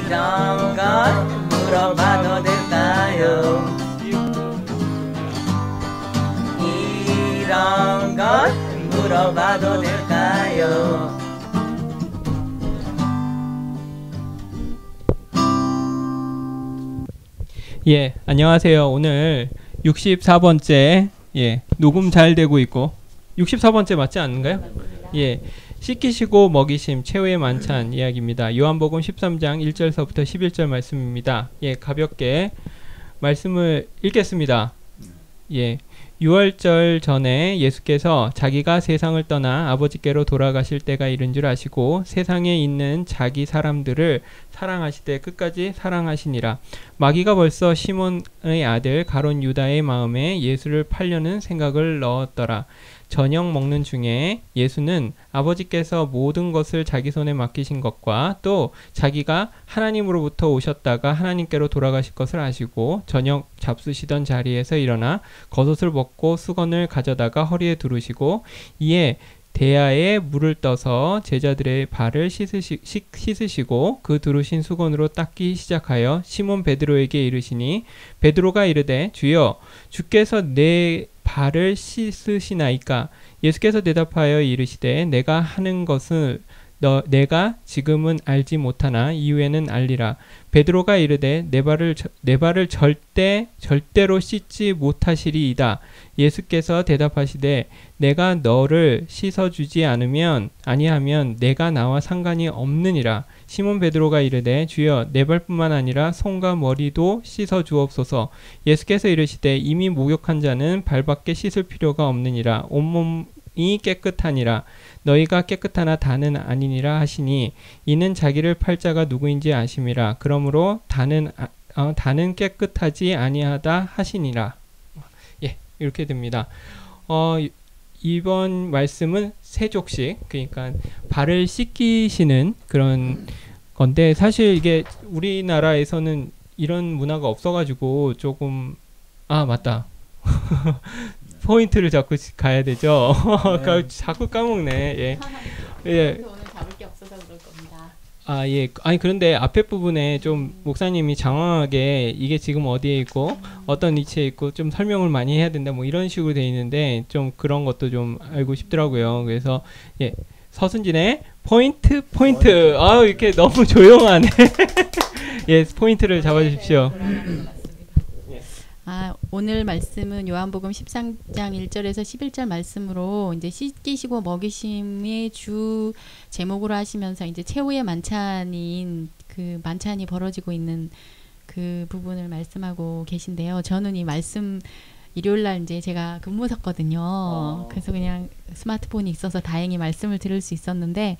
이런 걸 물어봐도 될까요? 이런 걸 물어봐도 될까요? 예, 안녕하세요. 오늘 64번째 녹음 잘 되고 있고 64번째 맞지 않는가요? 예, 씻기시고 먹이심 최후의 만찬 이야기입니다. 요한복음 13장 1절서부터 11절 말씀입니다. 예, 가볍게 말씀을 읽겠습니다. 예, 6월절 전에 예수께서 자기가 세상을 떠나 아버지께로 돌아가실 때가 이른 줄 아시고 세상에 있는 자기 사람들을 사랑하시되 끝까지 사랑하시니라. 마귀가 벌써 시몬의 아들 가룟 유다의 마음에 예수를 팔려는 생각을 넣었더라. 저녁 먹는 중에 예수는 아버지께서 모든 것을 자기 손에 맡기신 것과 또 자기가 하나님으로부터 오셨다가 하나님께로 돌아가실 것을 아시고 저녁 잡수시던 자리에서 일어나 겉옷을 벗고 수건을 가져다가 허리에 두르시고 이에 대야에 물을 떠서 제자들의 발을 씻으시고 그 두르신 수건으로 닦기 시작하여 시몬 베드로에게 이르시니 베드로가 이르되 주여 주께서 내 발을 씻으시나이까? 예수께서 대답하여 이르시되 내가 하는 것을 내가 지금은 알지 못하나 이후에는 알리라. 베드로가 이르되 내 발을 절대로 씻지 못하시리이다. 예수께서 대답하시되 내가 너를 씻어주지 아니하면 내가 나와 상관이 없느니라. 시몬 베드로가 이르되 주여 내 발뿐만 아니라 손과 머리도 씻어 주옵소서. 예수께서 이르시되 이미 목욕한 자는 발밖에 씻을 필요가 없느니라. 온몸이 깨끗하니라. 너희가 깨끗하나 다는 아니니라 하시니 이는 자기를 팔 자가 누구인지 아심이라. 그러므로 다는 깨끗하지 아니하다 하시니라. 예, 이렇게 됩니다. 이번 말씀은 세족식, 그러니까 발을 씻기시는 그런 건데 사실 이게 우리나라에서는 이런 문화가 없어가지고 조금 맞다. 포인트를 자꾸 가야 되죠. 네. 자꾸 까먹네. 예. 예. 오늘 잡을 게 없어서 그럴 겁니다. 예. 아니 그런데 앞에 부분에 좀 목사님이 장황하게 이게 지금 어디에 있고 어떤 위치에 있고 좀 설명을 많이 해야 된다 뭐 이런 식으로 돼 있는데 좀 그런 것도 좀 알고 싶더라고요. 그래서 예. 서순진의 포인트. 이렇게 너무 조용하네. 예, 포인트를 잡아 주십시오. 오늘 말씀은 요한복음 13장 1절에서 11절 말씀으로 이제 씻기시고 먹이심의 주 제목으로 하시면서 이제 최후의 만찬인 그 만찬이 벌어지고 있는 그 부분을 말씀하고 계신데요. 저는 이 말씀 일요일 날 이제 제가 근무 섰거든요. 그래서 그냥 스마트폰이 있어서 다행히 말씀을 들을 수 있었는데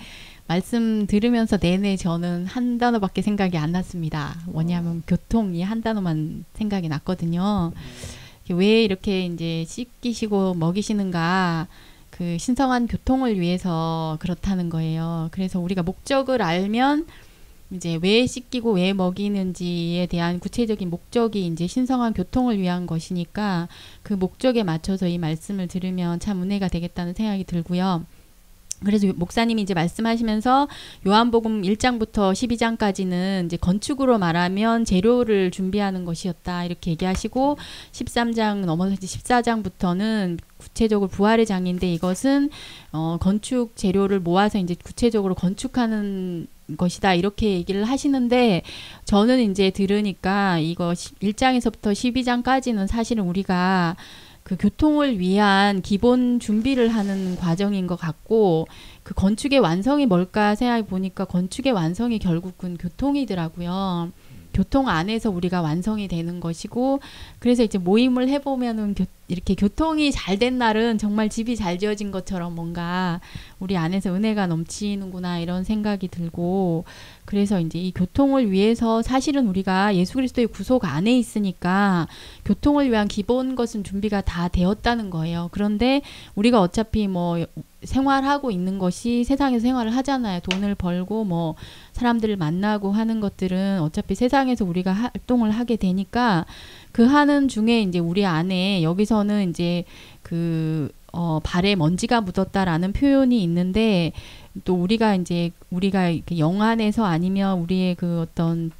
말씀 들으면서 내내 저는 한 단어밖에 생각이 안 났습니다. 뭐냐면 교통이 한 단어만 생각이 났거든요. 왜 이렇게 이제 씻기시고 먹이시는가? 그 신성한 교통을 위해서 그렇다는 거예요. 그래서 우리가 목적을 알면 이제 왜 씻기고 왜 먹이는지에 대한 구체적인 목적이 이제 신성한 교통을 위한 것이니까 그 목적에 맞춰서 이 말씀을 들으면 참 은혜가 되겠다는 생각이 들고요. 그래서 목사님이 이제 말씀하시면서 요한복음 1장부터 12장까지는 이제 건축으로 말하면 재료를 준비하는 것이었다 이렇게 얘기하시고 13장 넘어서 14장부터는 구체적으로 부활의 장인데 이것은 건축 재료를 모아서 이제 구체적으로 건축하는 것이다 이렇게 얘기를 하시는데 저는 이제 들으니까 이거 1장에서부터 12장까지는 사실은 우리가 그 교통을 위한 기본 준비를 하는 과정인 것 같고 그 건축의 완성이 뭘까 생각해 보니까 건축의 완성이 결국은 교통이더라고요. 교통 안에서 우리가 완성이 되는 것이고 그래서 이제 모임을 해보면은 이렇게 교통이 잘 된 날은 정말 집이 잘 지어진 것처럼 뭔가 우리 안에서 은혜가 넘치는구나 이런 생각이 들고 그래서 이제 이 교통을 위해서 사실은 우리가 예수 그리스도의 구속 안에 있으니까 교통을 위한 기본 것은 준비가 다 되었다는 거예요. 그런데 우리가 어차피 뭐 생활하고 있는 것이 세상에서 생활을 하잖아요. 돈을 벌고 뭐 사람들을 만나고 하는 것들은 어차피 세상에서 우리가 활동을 하게 되니까 그 하는 중에 이제 우리 안에 여기서는 이제 그 발에 먼지가 묻었다라는 표현이 있는데 또 우리가 이렇게 영안에서 아니면 우리의 그 어떤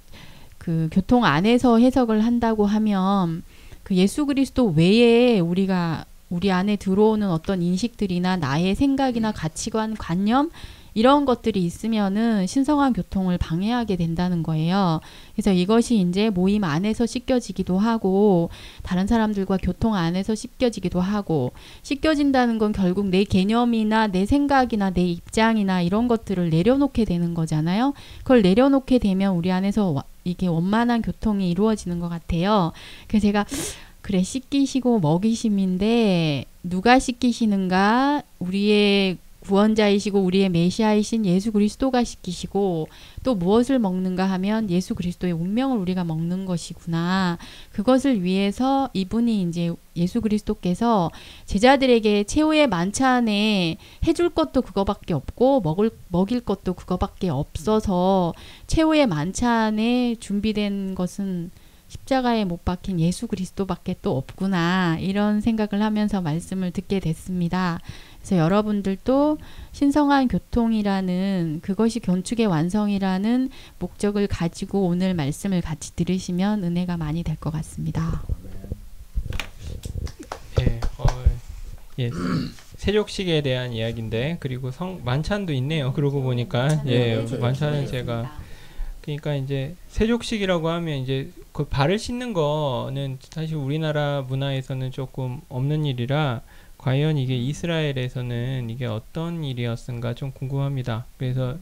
그 교통 안에서 해석을 한다고 하면 그 예수 그리스도 외에 우리 안에 들어오는 어떤 인식들이나 나의 생각이나 가치관, 관념 이런 것들이 있으면은 신성한 교통을 방해하게 된다는 거예요. 그래서 이것이 이제 모임 안에서 씻겨지기도 하고 다른 사람들과 교통 안에서 씻겨지기도 하고 씻겨진다는 건 결국 내 개념이나 내 생각이나 내 입장이나 이런 것들을 내려놓게 되는 거잖아요. 그걸 내려놓게 되면 우리 안에서 이게 원만한 교통이 이루어지는 것 같아요. 그래서 제가 그래 씻기시고 먹이심인데 누가 씻기시는가? 우리의 구원자이시고 우리의 메시아이신 예수 그리스도가 씻기시고 또 무엇을 먹는가 하면 예수 그리스도의 운명을 우리가 먹는 것이구나. 그것을 위해서 이분이 이제 예수 그리스도께서 제자들에게 최후의 만찬에 해줄 것도 그거밖에 없고 먹일 것도 그거밖에 없어서 최후의 만찬에 준비된 것은 십자가에 못 박힌 예수 그리스도밖에 또 없구나. 이런 생각을 하면서 말씀을 듣게 됐습니다. 그래서 여러분들도 신성한 교통이라는 그것이 건축의 완성이라는 목적을 가지고 오늘 말씀을 같이 들으시면 은혜가 많이 될 것 같습니다. 예, 세족식에 대한 이야기인데 그리고 만찬도 있네요. 그러고 보니까 만찬은 제가 그러니까 이제 세족식이라고 하면 이제 그 발을 씻는 거는 사실 우리나라 문화에서는 조금 없는 일이라 과연 이게 이스라엘에서는 이게 어떤 일이었는가 좀 궁금합니다. 그래서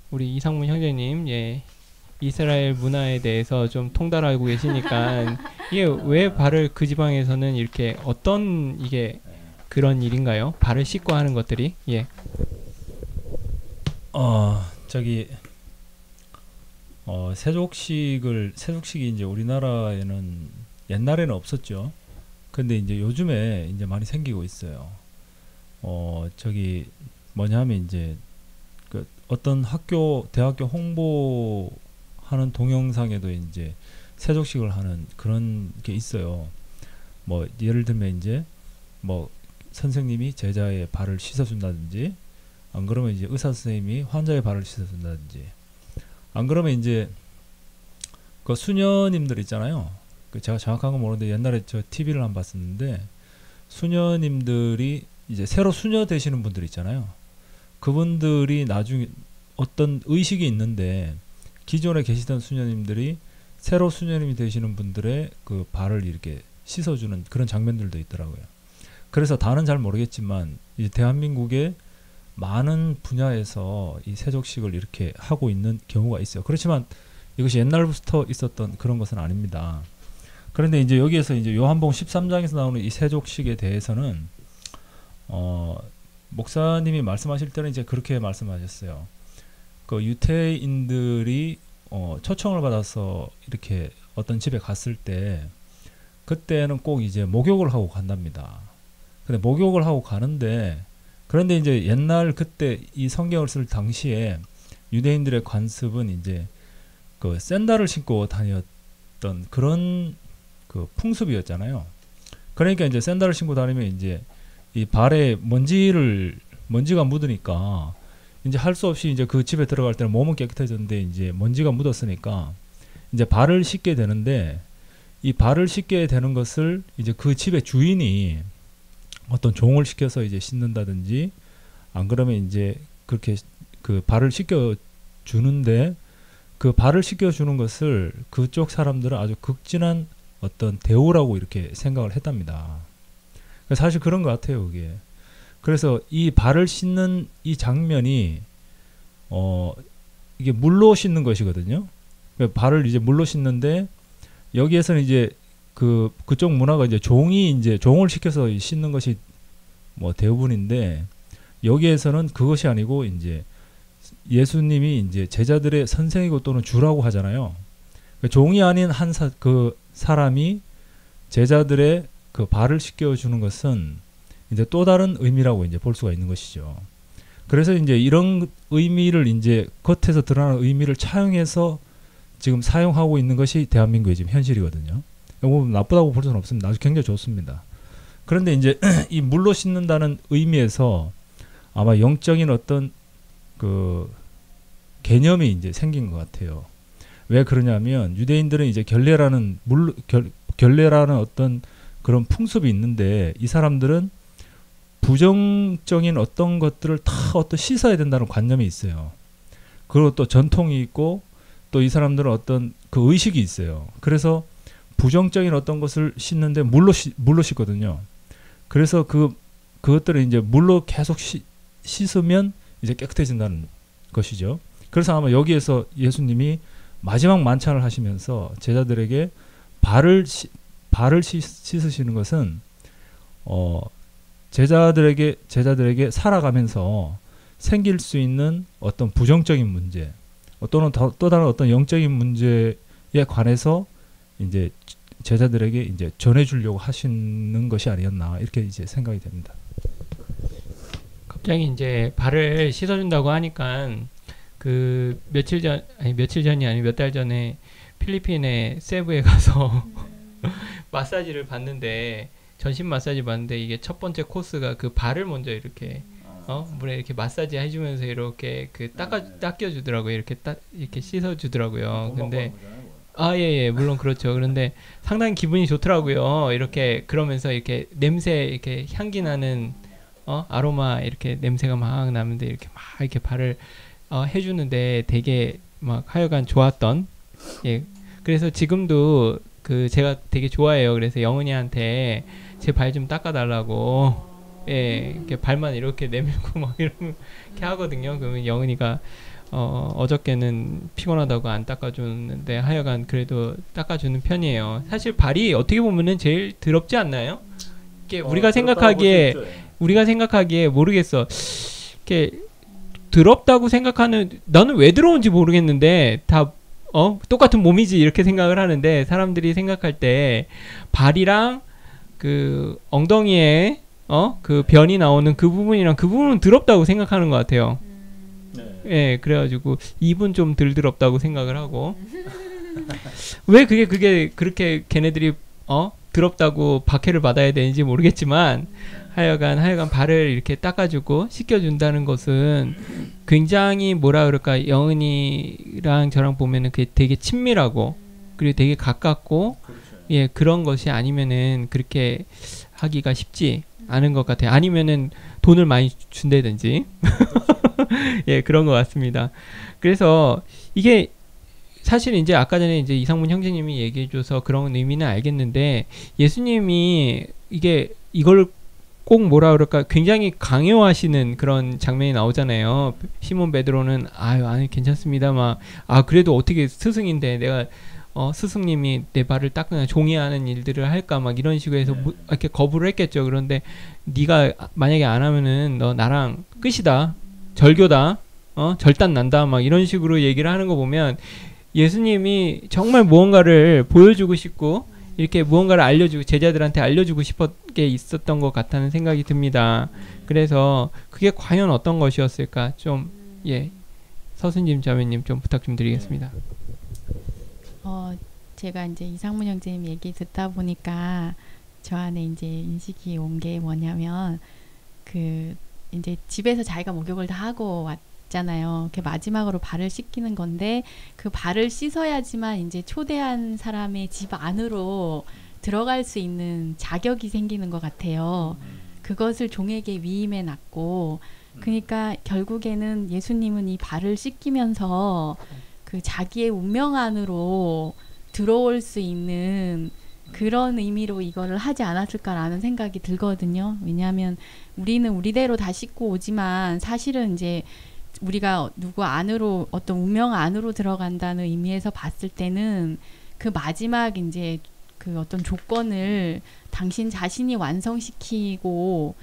우리 이상문 형제님 이스라엘 문화에 대해서 좀 통달하고 계시니까 이게 왜 발을 그 지방에서는 이렇게 어떤 이게 그런 일인가요? 발을 씻고 하는 것들이 세족식이 이제 우리나라에는 옛날에는 없었죠. 근데 이제 요즘에 이제 많이 생기고 있어요. 뭐냐면 이제 그 어떤 대학교 홍보하는 동영상에도 이제 세족식을 하는 그런 게 있어요. 뭐 예를 들면 이제 뭐 선생님이 제자의 발을 씻어준다든지, 안 그러면 이제 의사 선생님이 환자의 발을 씻어준다든지, 안 그러면 이제 그 수녀님들 있잖아요. 제가 정확한 건 모르는데 옛날에 저 TV를 한번 봤었는데 수녀님들이 이제 새로 수녀 되시는 분들 있잖아요. 그분들이 나중에 어떤 의식이 있는데 기존에 계시던 수녀님들이 새로 수녀님이 되시는 분들의 그 발을 이렇게 씻어주는 그런 장면들도 있더라고요. 그래서 다는 잘 모르겠지만 이 대한민국의 많은 분야에서 이 세족식을 이렇게 하고 있는 경우가 있어요. 그렇지만 이것이 옛날부터 있었던 그런 것은 아닙니다. 그런데 이제 여기에서 이제 요한복음 13장에서 나오는 이 세족식에 대해서는 목사님이 말씀하실 때는 이제 그렇게 말씀하셨어요. 그 유태인들이 초청을 받아서 이렇게 어떤 집에 갔을 때 그때는 꼭 이제 목욕을 하고 간답니다. 근데 목욕을 하고 가는데 그런데 이제 옛날 그때 이 성경을 쓸 당시에 유대인들의 관습은 이제 그 샌들을 신고 다녔던 그런 그 풍습이었잖아요. 그러니까 이제 샌들을 신고 다니면 이제 이 발에 먼지가 묻으니까 이제 할 수 없이 이제 그 집에 들어갈 때는 몸은 깨끗해졌는데 이제 먼지가 묻었으니까 이제 발을 씻게 되는데 이 발을 씻게 되는 것을 이제 그 집의 주인이 어떤 종을 시켜서 이제 씻는다든지, 안 그러면 이제 그렇게 그 발을 씻겨 주는데 그 발을 씻겨 주는 것을 그쪽 사람들은 아주 극진한 어떤 대우라고 이렇게 생각을 했답니다. 사실 그런 것 같아요, 그게. 그래서 이 발을 씻는 이 장면이 이게 물로 씻는 것이거든요. 발을 이제 물로 씻는데 여기에서는 이제 그쪽 문화가 이제 종을 시켜서 씻는 것이 뭐 대부분인데 여기에서는 그것이 아니고 이제 예수님이 이제 제자들의 선생이고 또는 주라고 하잖아요. 종이 아닌 그 사람이 제자들의 그 발을 씻겨주는 것은 이제 또 다른 의미라고 이제 볼 수가 있는 것이죠. 그래서 이제 이런 의미를 이제 겉에서 드러나는 의미를 차용해서 지금 사용하고 있는 것이 대한민국의 지금 현실이거든요. 뭐 나쁘다고 볼 수는 없습니다. 아주 굉장히 좋습니다. 그런데 이제 이 물로 씻는다는 의미에서 아마 영적인 어떤 그 개념이 이제 생긴 것 같아요. 왜 그러냐면 유대인들은 이제 결례라는 어떤 그런 풍습이 있는데 이 사람들은 부정적인 어떤 것들을 다 어떤 씻어야 된다는 관념이 있어요. 그리고 또 전통이 있고 또 이 사람들은 어떤 그 의식이 있어요. 그래서 부정적인 어떤 것을 씻는데 물로 씻거든요. 그래서 그것들을 이제 물로 계속 씻으면 이제 깨끗해진다는 것이죠. 그래서 아마 여기에서 예수님이 마지막 만찬을 하시면서 제자들에게 발을 씻으시는 것은 제자들에게 살아가면서 생길 수 있는 어떤 부정적인 문제 또는 또 다른 어떤 영적인 문제에 관해서 이제 제자들에게 이제 전해주려고 하시는 것이 아니었나 이렇게 이제 생각이 됩니다. 갑자기 이제 발을 씻어준다고 하니까 그 며칠 전이 아니 몇 달 전에 필리핀의 세부에 가서 마사지를 받는데 전신 마사지 받는데 이게 첫 번째 코스가 그 발을 먼저 이렇게 물에 이렇게 마사지 해주면서 이렇게 그 닦여주더라고요. 이렇게 씻어주더라고요. 근데 예, 물론 그렇죠. 그런데 상당히 기분이 좋더라고요. 이렇게 그러면서 이렇게 냄새 이렇게 향기 나는 아로마 이렇게 냄새가 막 나는데 이렇게 막 이렇게 발을 해주는데 되게 막 하여간 좋았던 예. 그래서 지금도 그 제가 되게 좋아해요. 그래서 영은이한테 제 발 좀 닦아달라고 예, 이렇게 발만 이렇게 내밀고 막 이렇게 하거든요. 그러면 영은이가 어저께는 피곤하다고 안 닦아주는데 하여간 그래도 닦아주는 편이에요. 사실 발이 어떻게 보면은 제일 더럽지 않나요? 이게 우리가 생각하기에 모르겠어. 이렇게 더럽다고 생각하는 나는 왜 더러운지 모르겠는데 다 똑같은 몸이지 이렇게 생각을 하는데 사람들이 생각할 때 발이랑 그 엉덩이에 그 변이 나오는 그 부분이랑 그 부분은 더럽다고 생각하는 것 같아요. 예, 그래가지고 입은 좀 덜 더럽다고 생각을 하고 왜 그게 그렇게 걔네들이 더럽다고 박해를 받아야 되는지 모르겠지만 하여간 발을 이렇게 닦아주고 씻겨준다는 것은 굉장히 뭐라 그럴까 영은이랑 저랑 보면은 그게 되게 친밀하고 그리고 되게 가깝고 예 그런 것이 아니면은 그렇게 하기가 쉽지 않은 것 같아요. 아니면은 돈을 많이 준다든지 예 그런 것 같습니다. 그래서 이게 사실 이제 아까 전에 이제 이상문 형제님이 얘기해줘서 그런 의미는 알겠는데 예수님이 이걸 꼭 뭐라 그럴까 굉장히 강요하시는 그런 장면이 나오잖아요. 시몬 베드로는 아니 괜찮습니다 막 그래도 어떻게 스승인데 내가 스승님이 내 발을 닦거나 종이하는 일들을 할까 막 이런 식으로 해서 이렇게 거부를 했겠죠. 그런데 네가 만약에 안 하면은 너 나랑 끝이다 절교다 절단 난다 막 이런 식으로 얘기를 하는 거 보면 예수님이 정말 무언가를 보여주고 싶고 이렇게 무언가를 알려주고 제자들한테 알려주고 싶었게 있었던 것 같다는 생각이 듭니다. 그래서 그게 과연 어떤 것이었을까 좀 서순님 자매님 좀 부탁 좀 드리겠습니다. 제가 이제 이상문 형제님 얘기 듣다 보니까 저 안에 이제 인식이 온 게 뭐냐면 그 이제 집에서 자기가 목욕을 다 하고 왔잖아요. 그 마지막으로 발을 씻기는 건데 그 발을 씻어야지만 이제 초대한 사람의 집 안으로 들어갈 수 있는 자격이 생기는 것 같아요. 그것을 종에게 위임해 놨고 그러니까 결국에는 예수님은 이 발을 씻기면서 그 자기의 운명 안으로 들어올 수 있는 그런 의미로 이거를 하지 않았을까라는 생각이 들거든요. 왜냐하면 우리는 우리대로 다 씻고 오지만 사실은 이제 우리가 누구 안으로 어떤 운명 안으로 들어간다는 의미에서 봤을 때는 그 마지막 이제 그 어떤 조건을 당신 자신이 완성시키고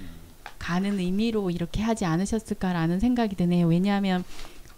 가는 의미로 이렇게 하지 않으셨을까라는 생각이 드네요. 왜냐하면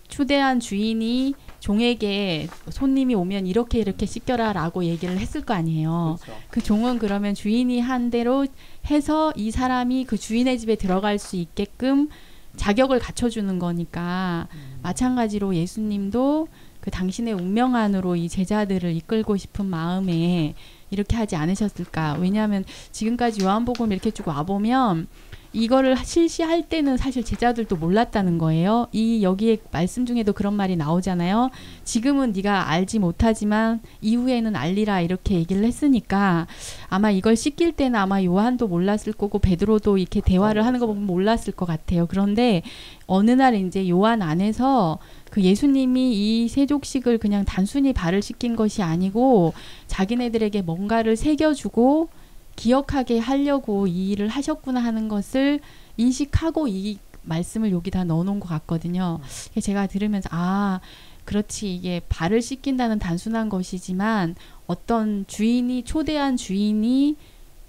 초대한 주인이 종에게 손님이 오면 이렇게 씻겨라 라고 얘기를 했을 거 아니에요. 그렇죠. 그 종은 그러면 주인이 한 대로 해서 이 사람이 그 주인의 집에 들어갈 수 있게끔 자격을 갖춰주는 거니까 마찬가지로 예수님도 그 당신의 운명 안으로 이 제자들을 이끌고 싶은 마음에 이렇게 하지 않으셨을까? 왜냐하면 지금까지 요한복음 이렇게 쭉 와보면 이거를 실시할 때는 사실 제자들도 몰랐다는 거예요. 이 여기에 말씀 중에도 그런 말이 나오잖아요. 지금은 네가 알지 못하지만 이후에는 알리라 이렇게 얘기를 했으니까 아마 이걸 씻길 때는 아마 요한도 몰랐을 거고 베드로도 이렇게 대화를 하는 거 보면 몰랐을 것 같아요. 그런데 어느 날 이제 요한 안에서 그 예수님이 이 세족식을 그냥 단순히 발을 씻긴 것이 아니고 자기네들에게 뭔가를 새겨주고 기억하게 하려고 이 일을 하셨구나 하는 것을 인식하고 이 말씀을 여기다 넣어놓은 것 같거든요. 제가 들으면서 아 그렇지 이게 발을 씻긴다는 단순한 것이지만 어떤 주인이 초대한 주인이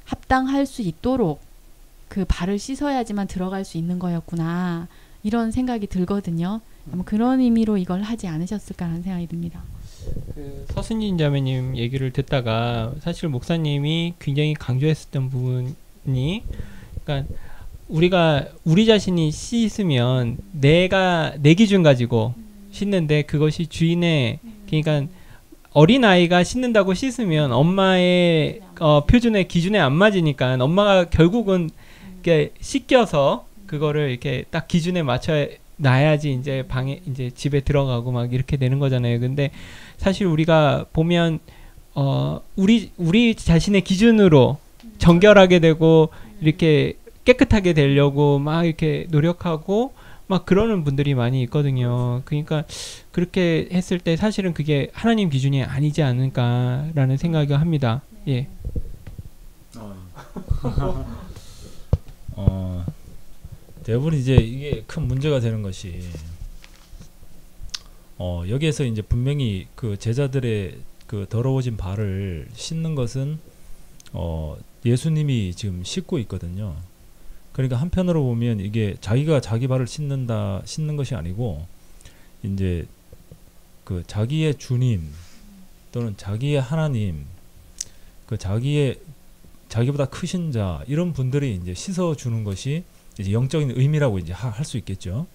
합당할 수 있도록 그 발을 씻어야지만 들어갈 수 있는 거였구나 이런 생각이 들거든요. 아마 그런 의미로 이걸 하지 않으셨을까라는 생각이 듭니다. 그 서순진 자매님 얘기를 듣다가 사실 목사님이 굉장히 강조했었던 부분이 그러니까 우리가 우리 자신이 씻으면 내가 내 기준 가지고 씻는데 그것이 주인의 그러니까 어린아이가 씻는다고 씻으면 엄마의 표준의 기준에 안 맞으니까 엄마가 결국은 이렇게 씻겨서 그거를 이렇게 딱 기준에 맞춰 놔야지 이제 방에 이제 집에 들어가고 막 이렇게 되는 거잖아요. 근데 사실 우리가 보면 우리 자신의 기준으로 정결하게 되고 이렇게 깨끗하게 되려고 막 이렇게 노력하고 막 그러는 분들이 많이 있거든요. 그러니까 그렇게 했을 때 사실은 그게 하나님 기준이 아니지 않을까라는 생각을 합니다. 예. 대부분 이제 이게 큰 문제가 되는 것이 여기에서 이제 분명히 그 제자들의 그 더러워진 발을 씻는 것은 예수님이 지금 씻고 있거든요. 그러니까 한편으로 보면 이게 자기가 자기 발을 씻는 것이 아니고 이제 그 자기의 주님 또는 자기의 하나님 그 자기보다 크신 자 이런 분들이 이제 씻어 주는 것이 이제 영적인 의미라고 이제 할 수 있겠죠.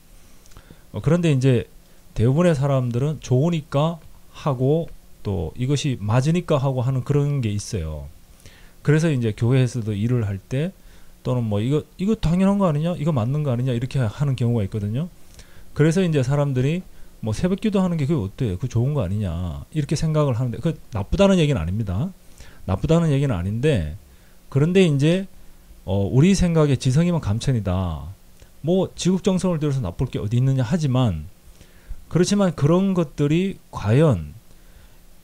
그런데 이제 대부분의 사람들은 좋으니까 하고 또 이것이 맞으니까 하고 하는 그런 게 있어요. 그래서 이제 교회에서도 일을 할 때 또는 뭐 이거 당연한 거 아니냐, 이거 맞는 거 아니냐 이렇게 하는 경우가 있거든요. 그래서 이제 사람들이 뭐 새벽기도 하는 게 그게 어때? 그 좋은 거 아니냐 이렇게 생각을 하는데 그 나쁘다는 얘기는 아닙니다. 나쁘다는 얘기는 아닌데 그런데 이제 우리 생각에 지성이면 감천이다. 뭐 지국정성을 들여서 나쁠 게 어디 있느냐 하지만 그렇지만 그런 것들이 과연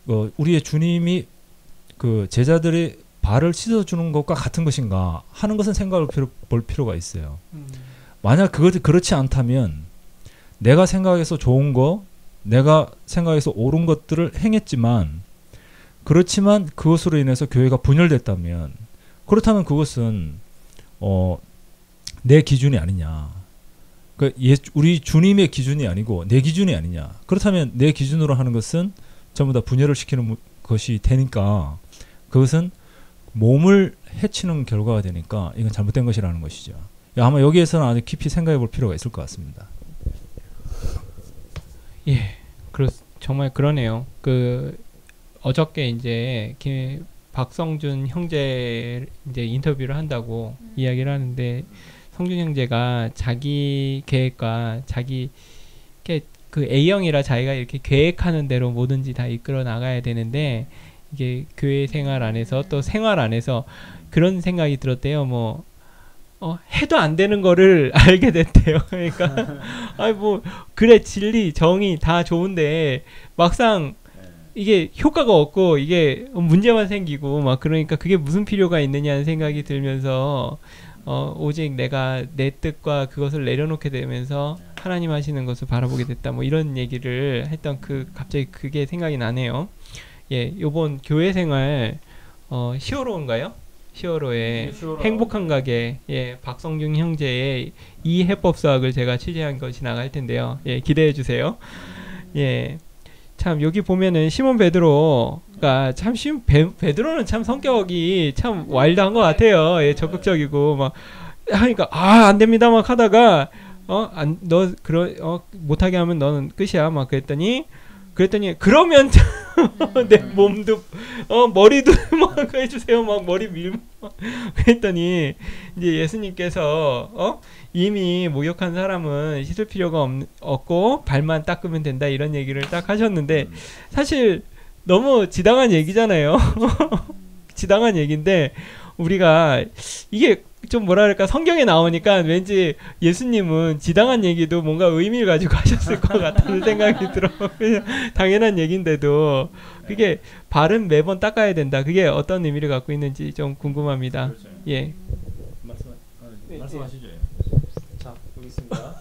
우리의 주님이 그 제자들의 발을 씻어주는 것과 같은 것인가 하는 것은 생각을 볼 필요가 있어요. 만약 그것이 그렇지 않다면 내가 생각해서 좋은 거 내가 생각해서 옳은 것들을 행했지만 그렇지만 그것으로 인해서 교회가 분열됐다면 그렇다면 그것은 내 기준이 아니냐. 우리 주님의 기준이 아니고 내 기준이 아니냐. 그렇다면 내 기준으로 하는 것은 전부 다 분열을 시키는 것이 되니까 그것은 몸을 해치는 결과가 되니까 이건 잘못된 것이라는 것이죠. 아마 여기에서는 아주 깊이 생각해 볼 필요가 있을 것 같습니다. 예, 정말 그러네요. 어저께 이제 박성준 형제 이제 인터뷰를 한다고 이야기를 하는데 성준 형제가 자기 계획과 자기 그 A형이라 자기가 이렇게 계획하는 대로 뭐든지 다 이끌어 나가야 되는데 이게 교회 생활 안에서 또 생활 안에서 그런 생각이 들었대요. 뭐 해도 안 되는 거를 알게 됐대요. 그러니까 그래 진리 정의 다 좋은데 막상 이게 효과가 없고 이게 문제만 생기고 막 그러니까 그게 무슨 필요가 있느냐는 생각이 들면서 오직 내가 내 뜻과 그것을 내려놓게 되면서 하나님 하시는 것을 바라보게 됐다. 뭐 이런 얘기를 했던 갑자기 그게 생각이 나네요. 예, 요번 교회 생활 히어로인가요? 히어로의 행복한 가게 박성중 형제의 이 해법 수학을 제가 취재한 것이 나갈 텐데요. 예, 기대해 주세요. 예. 참 여기 보면은 시몬 베드로가 참 베드로는 참 성격이 참 와일드한 것 같아요. 예, 적극적이고 막 하니까 안 됩니다 막 하다가 너 못하게 하면 너는 끝이야 막 그랬더니 그러면 내 몸도 머리도 막 해주세요. 막 머리 밀고 그랬더니 이제 예수님께서 이미 목욕한 사람은 씻을 필요가 없고 발만 닦으면 된다 이런 얘기를 딱 하셨는데 사실 너무 지당한 얘기잖아요. 지당한 얘기인데 우리가 이게 좀 뭐랄까 성경에 나오니까 왠지 예수님은 지당한 얘기도 뭔가 의미를 가지고 하셨을 것 같다는 생각이 들어. 그냥 당연한 얘기인데도 그게 발은 매번 닦아야 된다. 그게 어떤 의미를 갖고 있는지 좀 궁금합니다. 그렇죠. 예. 말씀하시죠. 자, 여기 있습니다.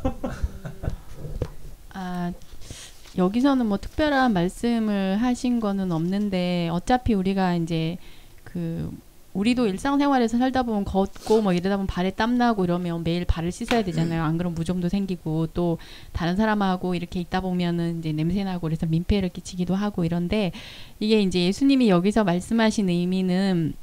여기서는 뭐 특별한 말씀을 하신 거는 없는데 어차피 우리가 이제 우리도 일상생활에서 살다 보면 걷고 뭐 이러다 보면 발에 땀 나고 이러면 매일 발을 씻어야 되잖아요. 안 그러면 무좀도 생기고 또 다른 사람하고 이렇게 있다 보면은 이제 냄새 나고 그래서 민폐를 끼치기도 하고 이런데 이게 이제 예수님이 여기서 말씀하신 의미는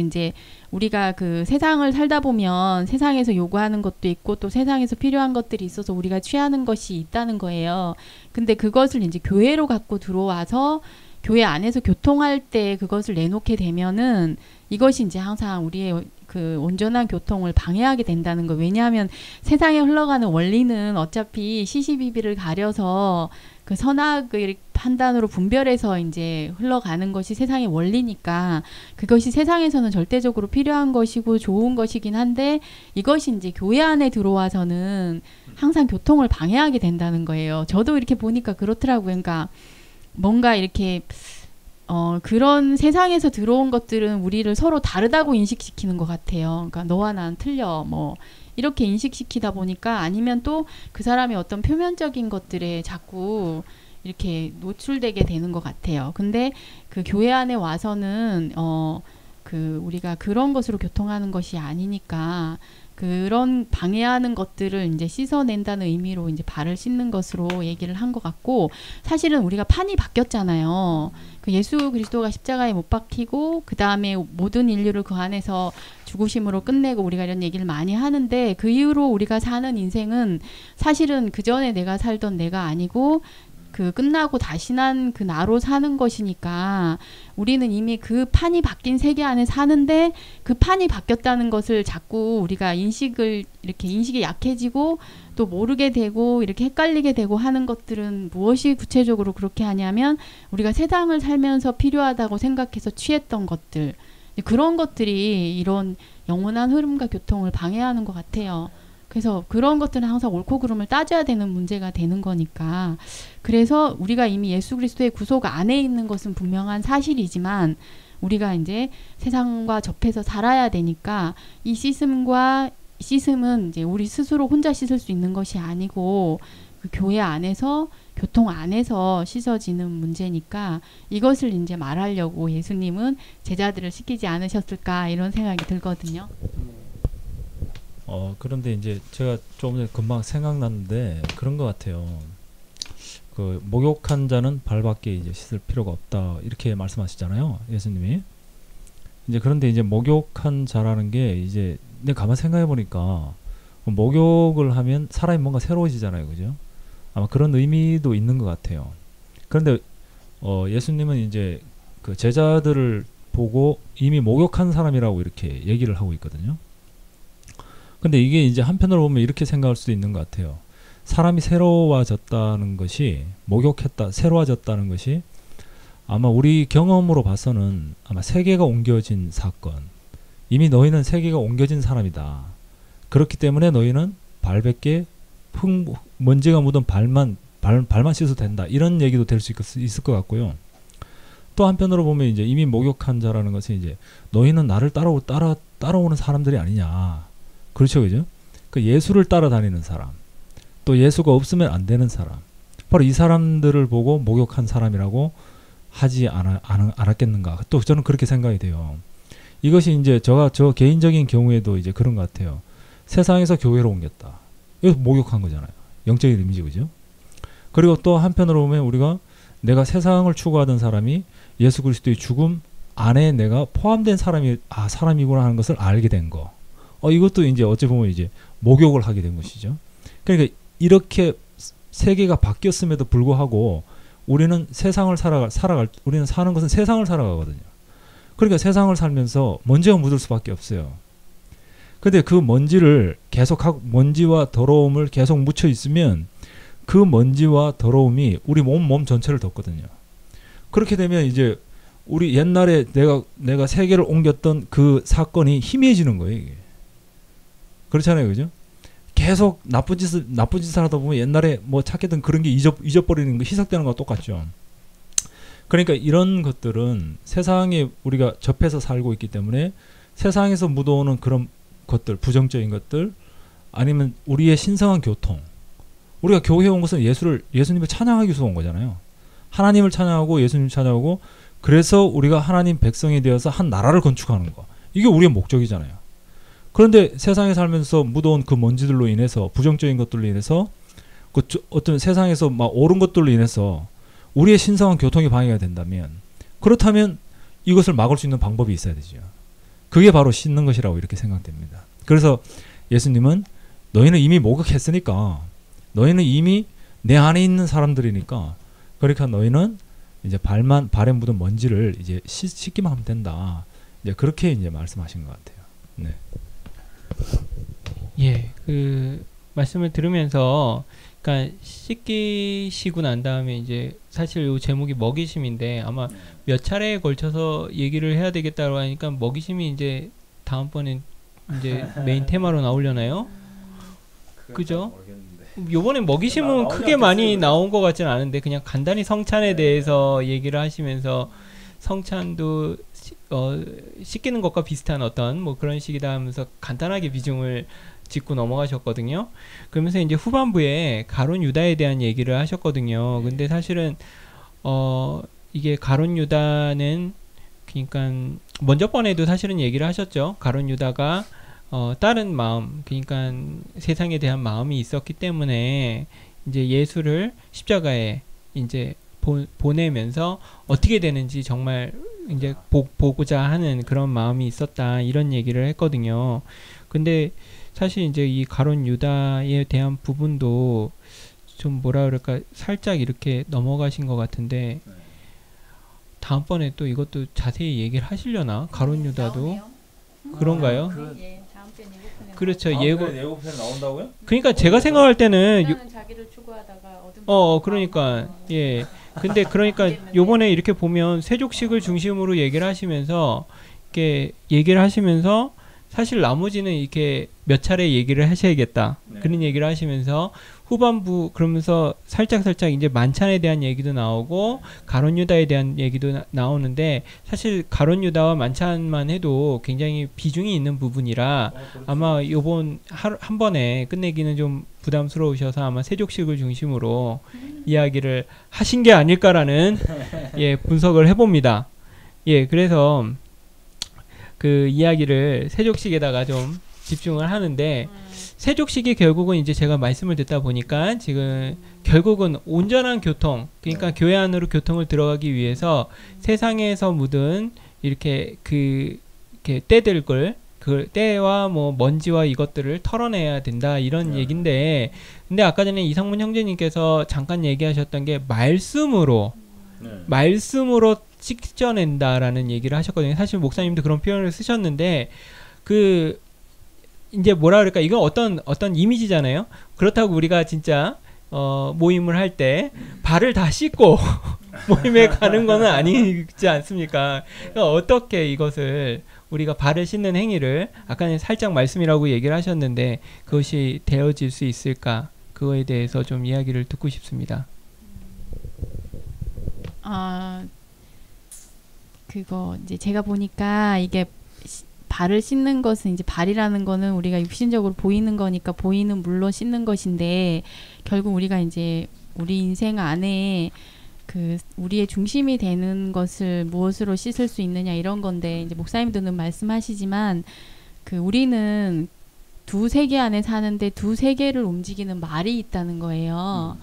이제 우리가 세상을 살다 보면 세상에서 요구하는 것도 있고 또 세상에서 필요한 것들이 있어서 우리가 취하는 것이 있다는 거예요. 근데 그것을 이제 교회로 갖고 들어와서 교회 안에서 교통할 때 그것을 내놓게 되면은 이것이 이제 항상 우리의 온전한 교통을 방해하게 된다는 거. 왜냐하면 세상에 흘러가는 원리는 어차피 시시비비를 가려서 선악의 판단으로 분별해서 이제 흘러가는 것이 세상의 원리니까 그것이 세상에서는 절대적으로 필요한 것이고 좋은 것이긴 한데 이것이 이제 교회 안에 들어와서는 항상 교통을 방해하게 된다는 거예요. 저도 이렇게 보니까 그렇더라고요. 그러니까 뭔가 이렇게 그런 세상에서 들어온 것들은 우리를 서로 다르다고 인식시키는 것 같아요. 그러니까 너와 난 틀려 뭐 이렇게 인식시키다 보니까 아니면 또 그 사람의 어떤 표면적인 것들에 자꾸 이렇게 노출되게 되는 것 같아요. 근데 교회 안에 와서는 우리가 그런 것으로 교통하는 것이 아니니까 그런 방해하는 것들을 이제 씻어낸다는 의미로 이제 발을 씻는 것으로 얘기를 한 것 같고 사실은 우리가 판이 바뀌었잖아요. 예수 그리스도가 십자가에 못 박히고 그 다음에 모든 인류를 그 안에서 죽으심으로 끝내고 우리가 이런 얘기를 많이 하는데 그 이후로 우리가 사는 인생은 사실은 그 전에 내가 살던 내가 아니고 끝나고 다시 난 나로 사는 것이니까 우리는 이미 그 판이 바뀐 세계 안에 사는데 그 판이 바뀌었다는 것을 자꾸 우리가 인식이 약해지고 또 모르게 되고 이렇게 헷갈리게 되고 하는 것들은 무엇이 구체적으로 그렇게 하냐면 우리가 세상을 살면서 필요하다고 생각해서 취했던 것들 그런 것들이 이런 영원한 흐름과 교통을 방해하는 것 같아요. 그래서 그런 것들은 항상 옳고 그름을 따져야 되는 문제가 되는 거니까 그래서 우리가 이미 예수 그리스도의 구속 안에 있는 것은 분명한 사실이지만 우리가 이제 세상과 접해서 살아야 되니까 이 씻음은 이제 우리 스스로 혼자 씻을 수 있는 것이 아니고 교회 안에서 교통 안에서 씻어지는 문제니까 이것을 이제 말하려고 예수님은 제자들을 시키지 않으셨을까 이런 생각이 들거든요. 그런데 이제 제가 좀 전에 금방 생각났는데 그런 것 같아요. 목욕한 자는 발밖에 이제 씻을 필요가 없다 이렇게 말씀하시잖아요, 예수님이. 이제 그런데 이제 목욕한 자라는 게 이제 내가 가만 생각해 보니까 목욕을 하면 사람이 뭔가 새로워지잖아요, 그죠? 아마 그런 의미도 있는 것 같아요. 그런데 예수님은 이제 제자들을 보고 이미 목욕한 사람이라고 이렇게 얘기를 하고 있거든요. 근데 이게 이제 한편으로 보면 이렇게 생각할 수도 있는 것 같아요. 사람이 새로워졌다는 것이 새로워졌다는 것이 아마 우리 경험으로 봐서는 아마 세계가 옮겨진 사건. 이미 너희는 세계가 옮겨진 사람이다. 그렇기 때문에 너희는 발밖에 먼지가 묻은 발만 씻어도 된다. 이런 얘기도 될 수 있을 것 같고요. 또 한편으로 보면 이제 이미 목욕한 자라는 것은 이제 너희는 나를 따라오는 사람들이 아니냐. 그렇죠, 그죠? 예수를 따라다니는 사람, 또 예수가 없으면 안 되는 사람, 바로 이 사람들을 보고 목욕한 사람이라고 하지 않았겠는가? 또 저는 그렇게 생각이 돼요. 이것이 이제 저 개인적인 경우에도 이제 그런 것 같아요. 세상에서 교회로 옮겼다. 이거 목욕한 거잖아요. 영적인 의미죠, 그죠? 그리고 또 한편으로 보면 우리가 내가 세상을 추구하던 사람이 예수 그리스도의 죽음 안에 내가 포함된 사람이구나 하는 것을 알게 된 거. 이것도 이제 어찌 보면 이제 목욕을 하게 된 것이죠. 그러니까 이렇게 세계가 바뀌었음에도 불구하고 우리는 세상을 우리는 사는 것은 세상을 살아가거든요. 그러니까 세상을 살면서 먼지가 묻을 수밖에 없어요. 근데 그 먼지와 더러움을 계속 묻혀 있으면 그 먼지와 더러움이 우리 몸 전체를 덮거든요. 그렇게 되면 이제 우리 옛날에 내가 세계를 옮겼던 그 사건이 희미해지는 거예요, 이게. 그렇잖아요, 그죠? 계속 나쁜 짓을 하다 보면 옛날에 뭐 착했던 그런 게 잊어버리는 거, 희석되는 거와 똑같죠. 그러니까 이런 것들은 세상에 우리가 접해서 살고 있기 때문에 세상에서 묻어오는 그런 것들, 부정적인 것들, 아니면 우리의 신성한 교통. 우리가 교회에 온 것은 예수님을 찬양하기 위해서 온 거잖아요. 하나님을 찬양하고 예수님을 찬양하고, 그래서 우리가 하나님 백성이 되어서 한 나라를 건축하는 거. 이게 우리의 목적이잖아요. 그런데 세상에 살면서 묻어온 그 먼지들로 인해서, 부정적인 것들로 인해서, 어떤 세상에서 막 옳은 것들로 인해서 우리의 신성한 교통이 방해가 된다면, 그렇다면 이것을 막을 수 있는 방법이 있어야 되죠. 그게 바로 씻는 것이라고 이렇게 생각됩니다. 그래서 예수님은 너희는 이미 목욕했으니까, 너희는 이미 내 안에 있는 사람들이니까, 그러니까 너희는 이제 발에 묻은 먼지를 이제 씻기만 하면 된다. 이제 그렇게 이제 말씀하신 것 같아요. 네. 예, 그 말씀을 들으면서, 그러니까 씻기시고 난 다음에 이제 사실 이 제목이 먹이심인데 아마 몇 차례에 걸쳐서 얘기를 해야 되겠다고 하니까 먹이심이 이제 다음번엔 이제 메인 테마로 나오려나요? 그죠? 요번에 먹이심은 크게 많이 나온 것 같지는 않은데 그냥 간단히 성찬에 대해서 얘기를 하시면서 성찬도 씻기는 것과 비슷한 어떤 뭐 그런 식이다 하면서 간단하게 비중을 짚고 넘어가셨거든요. 그러면서 이제 후반부에 가룟 유다에 대한 얘기를 하셨거든요. 근데 사실은 이게 가룟 유다는 그러니까 먼저 번에도 사실은 얘기를 하셨죠. 가룟 유다가 다른 마음, 그러니까 세상에 대한 마음이 있었기 때문에 이제 예수를 십자가에 이제 보내면서 어떻게 되는지 정말 이제 보고자 하는 그런 마음이 있었다, 이런 얘기를 했거든요. 근데 사실 이제 이 가룟 유다에 대한 부분도 좀 뭐라 그럴까 살짝 이렇게 넘어가신 것 같은데 다음번에 또 이것도 자세히 얘기를 하시려나? 가룟 유다도 그런가요? 그렇죠. 예고편에 나온다고요? 그러니까 제가 생각할 때는 자기를 추구하다가 그러니까 예. 근데 그러니까 요번에 이렇게 보면 세족식을 중심으로 얘기를 하시면서 이렇게 얘기를 하시면서 사실 나머지는 이렇게 몇 차례 얘기를 하셔야겠다. 네. 그런 얘기를 하시면서 후반부 그러면서 살짝 이제 만찬에 대한 얘기도 나오고 가룟 유다에 대한 얘기도 나오는데 사실 가룟 유다와 만찬만 해도 굉장히 비중이 있는 부분이라 그렇죠. 아마 요번 한 번에 끝내기는 좀 부담스러우셔서 아마 세족식을 중심으로 이야기를 하신 게 아닐까라는 예, 분석을 해봅니다. 예, 그래서 그 이야기를 세족식에다가 좀 집중을 하는데 세족식이 결국은 이제 제가 말씀을 듣다 보니까 지금 결국은 온전한 교통, 그러니까 교회 안으로 교통을 들어가기 위해서 세상에서 묻은 이렇게 이렇게 때들을 그 때와 뭐 먼지와 이것들을 털어내야 된다, 이런 얘긴데, 근데 아까 전에 이성문 형제님께서 잠깐 얘기하셨던 게 말씀으로 씻겨낸다라는 얘기를 하셨거든요. 사실 목사님도 그런 표현을 쓰셨는데 이제 뭐라 그럴까, 이건 어떤 이미지잖아요. 그렇다고 우리가 진짜 모임을 할 때 발을 다 씻고 모임에 가는 거는 아니지 않습니까? 그러니까 어떻게 이것을 우리가 발을 씻는 행위를 아까는 살짝 말씀이라고 얘기를 하셨는데 그것이 되어질 수 있을까? 그거에 대해서 좀 이야기를 듣고 싶습니다. 그거 이제 제가 보니까 이게 발을 씻는 것은 이제 발이라는 거는 우리가 육신적으로 보이는 거니까 보이는 물로 씻는 것인데 결국 우리가 이제 우리 인생 안에 그 우리의 중심이 되는 것을 무엇으로 씻을 수 있느냐, 이런 건데 이제 목사님들은 말씀하시지만 그 우리는 두 세계 안에 사는데 두 세계를 움직이는 말이 있다는 거예요.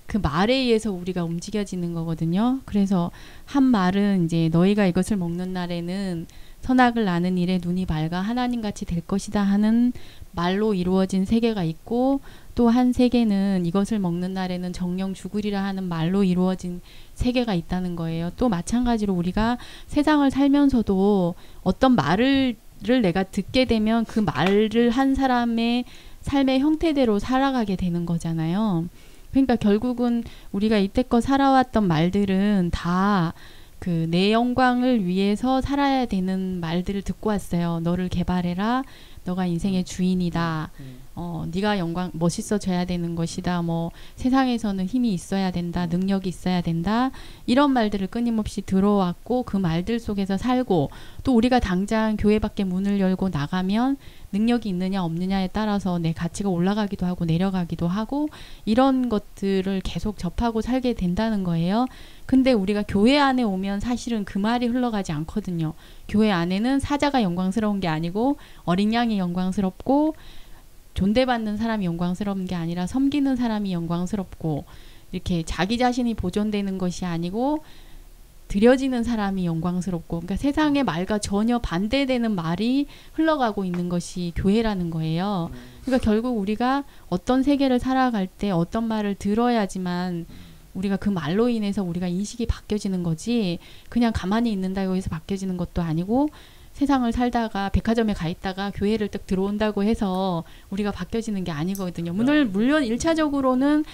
그 말에 의해서 우리가 움직여지는 거거든요. 그래서 한 말은 이제 너희가 이것을 먹는 날에는 선악을 아는 일에 눈이 밝아 하나님같이 될 것이다 하는 말로 이루어진 세계가 있고, 또 한 세계는 이것을 먹는 날에는 정령 죽으리라 하는 말로 이루어진 세계가 있다는 거예요. 또 마찬가지로 우리가 세상을 살면서도 어떤 말을 내가 듣게 되면 그 말을 한 사람의 삶의 형태대로 살아가게 되는 거잖아요. 그러니까 결국은 우리가 이때껏 살아왔던 말들은 다 그 내 영광을 위해서 살아야 되는 말들을 듣고 왔어요. 너를 개발해라. 너가 인생의 주인이다. 네가 멋있어져야 되는 것이다. 뭐 세상에서는 힘이 있어야 된다. 능력이 있어야 된다. 이런 말들을 끊임없이 들어왔고 그 말들 속에서 살고 또 우리가 당장 교회 밖에 문을 열고 나가면 능력이 있느냐 없느냐에 따라서 내 가치가 올라가기도 하고 내려가기도 하고 이런 것들을 계속 접하고 살게 된다는 거예요. 근데 우리가 교회 안에 오면 사실은 그 말이 흘러가지 않거든요. 교회 안에는 사자가 영광스러운 게 아니고 어린 양이 영광스럽고 존대받는 사람이 영광스러운 게 아니라 섬기는 사람이 영광스럽고 이렇게 자기 자신이 보존되는 것이 아니고 드려지는 사람이 영광스럽고 그러니까 세상의 말과 전혀 반대되는 말이 흘러가고 있는 것이 교회라는 거예요. 그러니까 결국 우리가 어떤 세계를 살아갈 때 어떤 말을 들어야지만 우리가 그 말로 인해서 우리가 인식이 바뀌어지는 거지 그냥 가만히 있는다고 해서 바뀌어지는 것도 아니고 세상을 살다가 백화점에 가 있다가 교회를 딱 들어온다고 해서 우리가 바뀌어지는 게 아니거든요. 물론 1차적으로는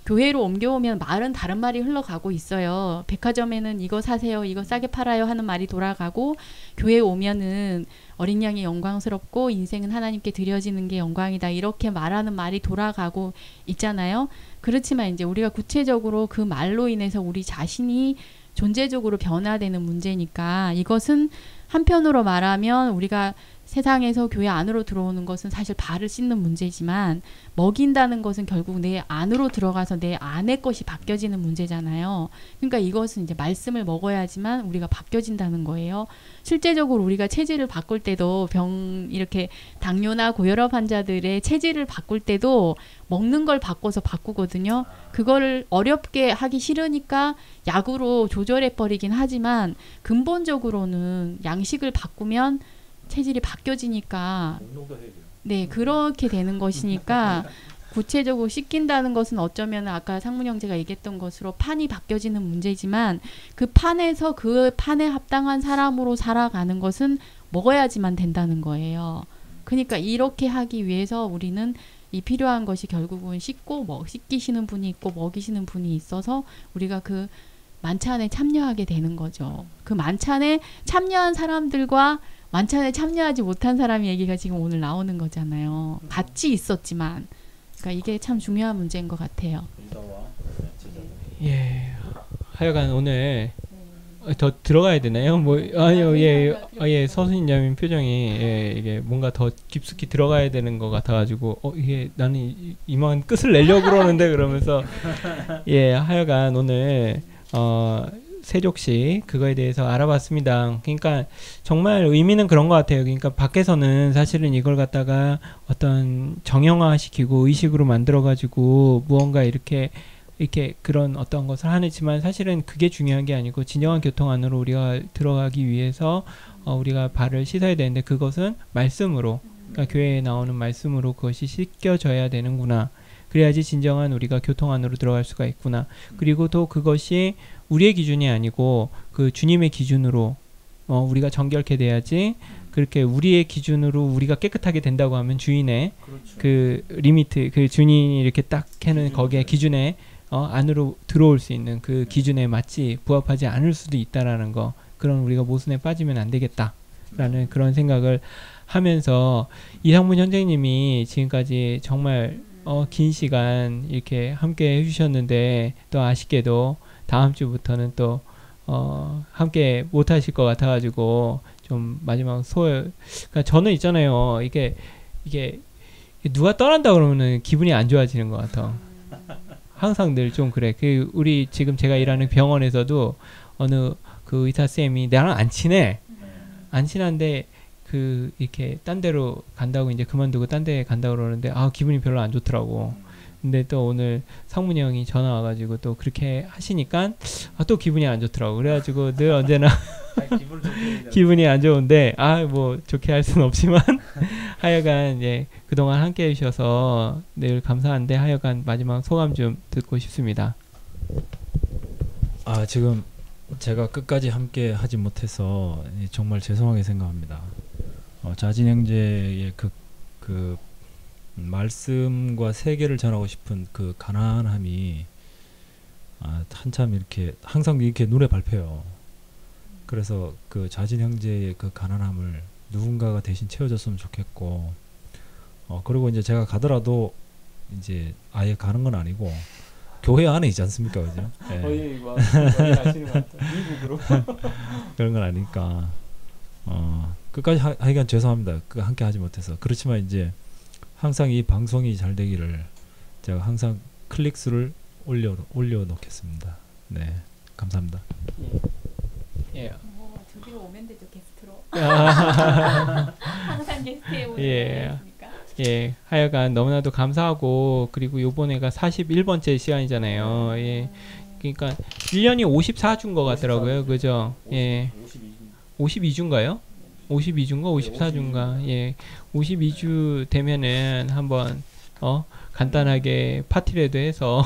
교회로 옮겨오면 말은 다른 말이 흘러가고 있어요. 백화점에는 이거 사세요, 이거 싸게 팔아요 하는 말이 돌아가고 교회에 오면은 어린 양이 영광스럽고 인생은 하나님께 드려지는 게 영광이다 이렇게 말하는 말이 돌아가고 있잖아요. 그렇지만 이제 우리가 구체적으로 그 말로 인해서 우리 자신이 존재적으로 변화되는 문제니까 이것은 한편으로 말하면 우리가 세상에서 교회 안으로 들어오는 것은 사실 발을 씻는 문제지만 먹인다는 것은 결국 내 안으로 들어가서 내 안의 것이 바뀌어지는 문제잖아요. 그러니까 이것은 이제 말씀을 먹어야지만 우리가 바뀌어진다는 거예요. 실제적으로 우리가 체질을 바꿀 때도 이렇게 당뇨나 고혈압 환자들의 체질을 바꿀 때도 먹는 걸 바꿔서 바꾸거든요. 그거를 어렵게 하기 싫으니까 약으로 조절해버리긴 하지만 근본적으로는 양식을 바꾸면 체질이 바뀌어지니까 네 그렇게 되는 것이니까 구체적으로 씻긴다는 것은 어쩌면 아까 상문 형제가 얘기했던 것으로 판이 바뀌어지는 문제지만 그 판에서 그 판에 합당한 사람으로 살아가는 것은 먹어야지만 된다는 거예요. 그러니까 이렇게 하기 위해서 우리는 이 필요한 것이 결국은 씻기시는 분이 있고 먹이시는 분이 있어서 우리가 그 만찬에 참여하게 되는 거죠. 그 만찬에 참여한 사람들과 만찬에 참여하지 못한 사람 얘기가 지금 오늘 나오는 거잖아요. 같이 있었지만 그러니까 이게 참 중요한 문제인 것 같아요. 예, 하여간 오늘 더 들어가야 되나요? 뭐 아니요, 예, 서수님님 표정이 이게 뭔가 더 깊숙이 들어가야 되는 것 같아가지고 이게 나는 이만 끝을 내려고 그러는데 그러면서 예, 하여간 오늘 세족식 그거에 대해서 알아봤습니다. 그러니까 정말 의미는 그런 것 같아요. 그러니까 밖에서는 사실은 이걸 갖다가 어떤 정형화시키고 의식으로 만들어가지고 무언가 이렇게 그런 어떤 것을 하지만 사실은 그게 중요한 게 아니고 진정한 교통 안으로 우리가 들어가기 위해서 우리가 발을 씻어야 되는데 그것은 말씀으로 그러니까 교회에 나오는 말씀으로 그것이 씻겨져야 되는구나. 그래야지 진정한 우리가 교통 안으로 들어갈 수가 있구나. 그리고 또 그것이 우리의 기준이 아니고 그 주님의 기준으로 우리가 정결케 돼야지 그렇게 우리의 기준으로 우리가 깨끗하게 된다고 하면 주인의 그렇죠. 그 리미트 그 주인이 이렇게 딱 해놓은 거기에 기준에 안으로 들어올 수 있는 그 기준에 맞지 부합하지 않을 수도 있다라는 거 그런 우리가 모순에 빠지면 안 되겠다라는 그런 생각을 하면서 이상문 현장님이 지금까지 정말 긴 시간 이렇게 함께 해주셨는데 또 아쉽게도 다음 주부터는 또 함께 못 하실 것 같아가지고 좀 마지막 그러니까 저는 있잖아요. 이게 누가 떠난다 그러면은 기분이 안 좋아지는 것 같아. 항상 늘 좀 그래. 우리 지금 제가 일하는 병원에서도 어느 그 의사 쌤이 나랑 안 친해. 안 친한데 이렇게 딴 데로 간다고 이제 그만두고 딴 데 간다고 그러는데 기분이 별로 안 좋더라고. 근데 또 오늘 상문이 형이 전화 와가지고 또 그렇게 하시니까 또 기분이 안 좋더라고. 그래가지고 늘 언제나 기분이 안 좋은데 뭐 좋게 할 수는 없지만 하여간 예, 그동안 함께 해주셔서 늘 감사한데 하여간 마지막 소감 좀 듣고 싶습니다. 지금 제가 끝까지 함께 하지 못해서 정말 죄송하게 생각합니다. 자진 형제의 그 말씀과 세계를 전하고 싶은 그 가난함이 한참 이렇게 항상 이렇게 눈에 밟혀요. 그래서 그 자진 형제의 그 가난함을 누군가가 대신 채워줬으면 좋겠고, 그리고 이제 제가 가더라도 이제 아예 가는 건 아니고 교회 안에 있지 않습니까, 그죠? 예. 거의 아시는 것 같아요. 미국으로. 그런 건 아니니까 끝까지 하여간 죄송합니다. 함께 하지 못해서. 그렇지만 이제 항상 이 방송이 잘 되기를 제가 항상 클릭수를 올려 놓겠습니다. 네, 감사합니다. 예. 저기로 오면 되죠, 게스트로. 아. 항상 게스트에 오는 예. 거니까. 예, 하여간 너무나도 감사하고 그리고 요번에가 41번째 시간이잖아요. 예. 그러니까 1년이 54주인 것 같더라고요. 그죠? 예. 52주인가요? 52주인가 54주인가? 예. 52주 되면은 한번 간단하게 파티라도 해서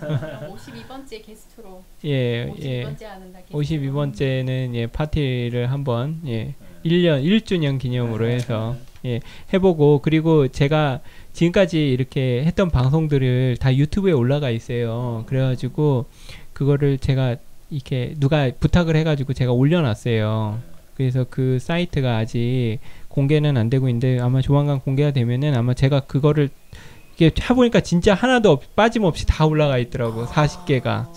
52번째 게스트로. 예, 52번째 하는 다 게스트로. 52번째는 예, 파티를 한번 예, 1년 1주년 기념으로 해서 예, 해보고 그리고 제가 지금까지 이렇게 했던 방송들을 다 유튜브에 올라가 있어요. 그래가지고 그거를 제가 이렇게 누가 부탁을 해가지고 제가 올려놨어요. 그래서 그 사이트가 아직 공개는 안 되고 있는데 아마 조만간 공개가 되면은 아마 제가 그거를 이게 해보니까 진짜 하나도 빠짐없이 다 올라가 있더라고. 40개가.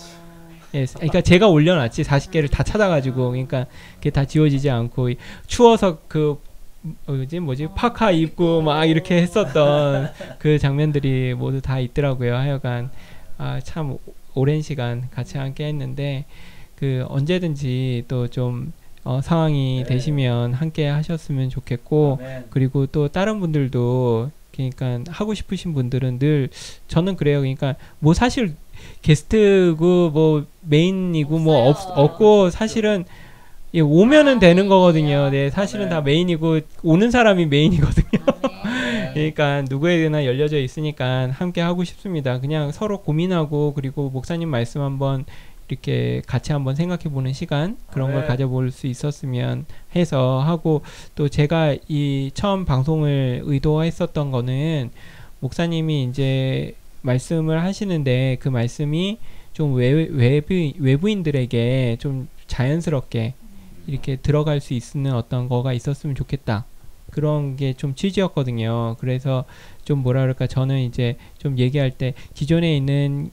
예, 그러니까 제가 올려놨지 40개를 다 찾아가지고 그러니까 그게 다 지워지지 않고 추워서 그 뭐지 파카 입고 막 이렇게 했었던 그 장면들이 모두 다 있더라고요. 하여간 참 오랜 시간 같이 함께 했는데 그 언제든지 또 좀 상황이 되시면 함께 하셨으면 좋겠고 그리고 또 다른 분들도 그러니까 하고 싶으신 분들은 늘 저는 그래요. 그러니까 뭐 사실 게스트고 뭐 메인이고 뭐 없고 사실은 예, 오면은 되는 거거든요. 네, 사실은 다 메인이고 오는 사람이 메인이거든요. 그러니까 누구에게나 열려져 있으니까 함께 하고 싶습니다. 그냥 서로 고민하고 그리고 목사님 말씀 한번 이렇게 같이 한번 생각해보는 시간 그런 걸 가져볼 수 있었으면 해서 하고 또 제가 이 처음 방송을 의도했었던 거는 목사님이 이제 말씀을 하시는데 그 말씀이 좀 외부인들에게 좀 자연스럽게 이렇게 들어갈 수 있는 어떤 거가 있었으면 좋겠다. 그런 게 좀 취지였거든요. 그래서 좀 뭐라 그럴까 저는 이제 좀 얘기할 때 기존에 있는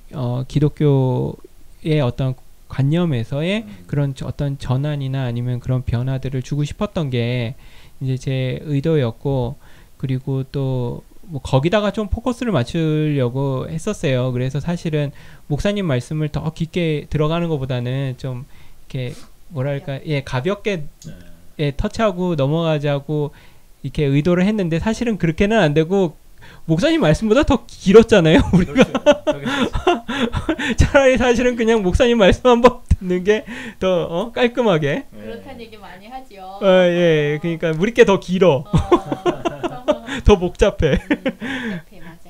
기독교의 어떤 관념에서의 그런 어떤 전환이나 아니면 그런 변화들을 주고 싶었던 게 이제 제 의도였고 그리고 또 뭐 거기다가 좀 포커스를 맞추려고 했었어요. 그래서 사실은 목사님 말씀을 더 깊게 들어가는 것보다는 좀 이렇게 뭐랄까 예 가볍게 예 터치하고 넘어가자고 이렇게 의도를 했는데 사실은 그렇게는 안 되고 목사님 말씀보다 더 길었잖아요. 우리가 차라리 사실은 그냥 목사님 말씀 한번 듣는 게 더 깔끔하게 그렇다는 얘기 많이 하죠. 예 그러니까 우리 게 더 길어. 더 복잡해.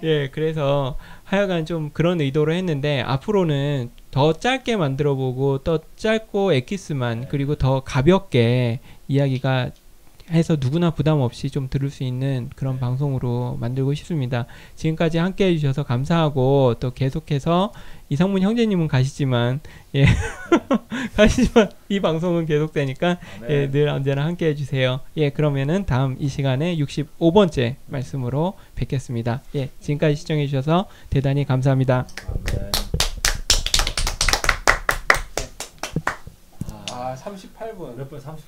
예, 그래서 하여간 좀 그런 의도로 했는데 앞으로는 더 짧게 만들어보고 또 짧고 엑기스만 그리고 더 가볍게 이야기가 해서 누구나 부담 없이 좀 들을 수 있는 그런 방송으로 만들고 싶습니다. 지금까지 함께 해주셔서 감사하고 또 계속해서 이성문 형제님은 가시지만 예 가시지만 이 방송은 계속되니까 예, 늘 언제나 함께 해주세요. 예 그러면은 다음 이 시간에 65번째 말씀으로 뵙겠습니다. 예 지금까지 시청해주셔서 대단히 감사합니다. 38분. 몇 분? 30.